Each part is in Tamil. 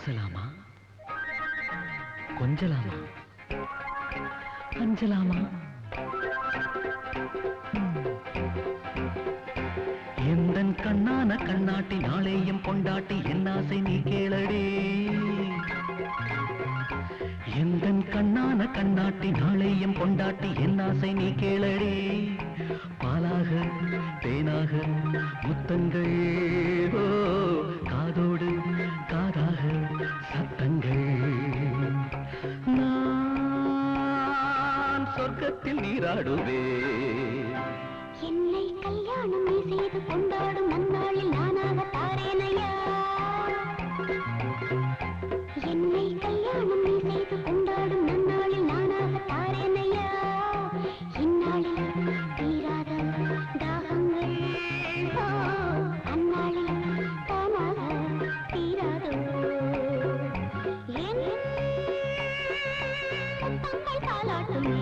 பேசலாமா, கொஞ்சலாமா, அஞ்சலாமா? எந்தன் கண்ணான கண்ணாட்டி நாளையும் கொண்டாட்டி என் ஆசை நீ கேளடி. எந்தன் கண்ணான கண்ணாட்டி நாளையும் கொண்டாட்டி என் ஆசை நீ கேளடி. பாலாக தேனாக முத்தங்கள், ஓ காதோடு காதாக சத்தங்கள். நான் சொர்க்கத்தில் நீராடுவேன். என்னை கல்யாணம் நீ செய்து கொண்டாடும் நன்னாளில் நானாக தாரேனையா. என்னை கல்யாணம் நீ செய்து கொண்டாடும் நன்னாளில் நானாக தாரேனையா. இந்நாளில் தீராத தாகங்கள், அந்நாளில் தானாக தீராதோ. என் தங்கள் தாலாட்டுமே.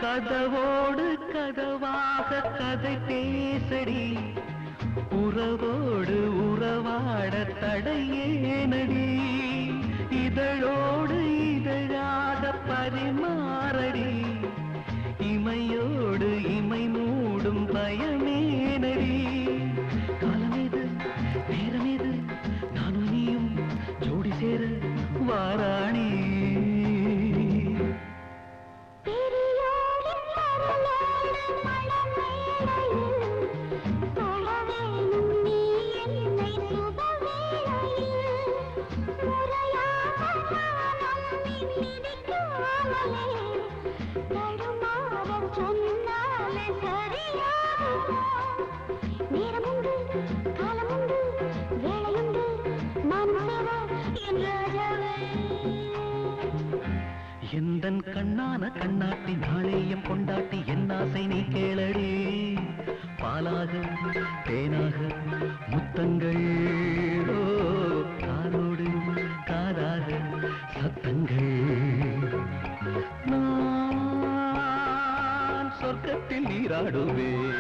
கதவோடு கதவாக கதை பேசடி. உறவோடு உறவாட தடையேனடி. இதழோடு இதழாக பரிமாறடி. இமையோடு இமை மூடும் பயமேனடி. காலமேது நேரமேது நானும் நீயும் ஜோடி சேர வாராணி. எந்தன் கண்ணான கண்ணாட்டி நாளையும் கொண்டாட்டி என் ஆசை நீ கேளடி. பாலாக தேனாக முத்தங்கள், ஓ காதோடு காதாக சத்தங்கள். நான் சொர்க்கத்தில் நீராடுவேன்.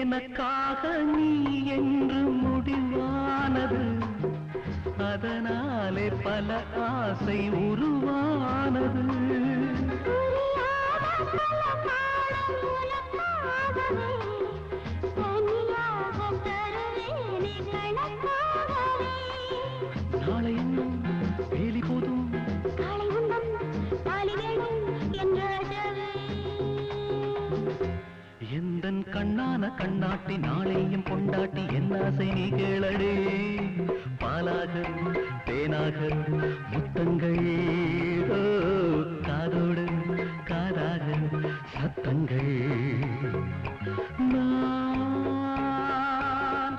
எனக்காக நீ என்று முடிவானது, அதனாலே பல ஆசை உருவானது. நாளை இன்னும் வேலி போதும் எந்தன் கண்ணான கண்ணாட்டி நாளையும் கொண்டாட்டி என் ஆசை நீ கேளடி. பாலாக தேனாக முத்தங்கள், ஓ காதோடு காதாக சத்தங்கள். நான்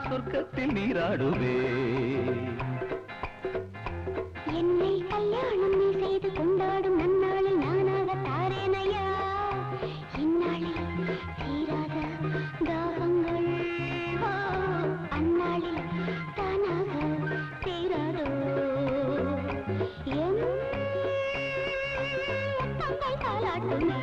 சொர்க்கத்தில் நீராடுவேன். என்னை கல்யாணம் நீ செய்து கொண்டாடும் நன்னாளில் நானாக தாரேனையா. இந்நாளில் தீராத தாகங்கள், அந்நாளில் தானாக தீராதோ. என் தங்கள் தாலாட்டுமே.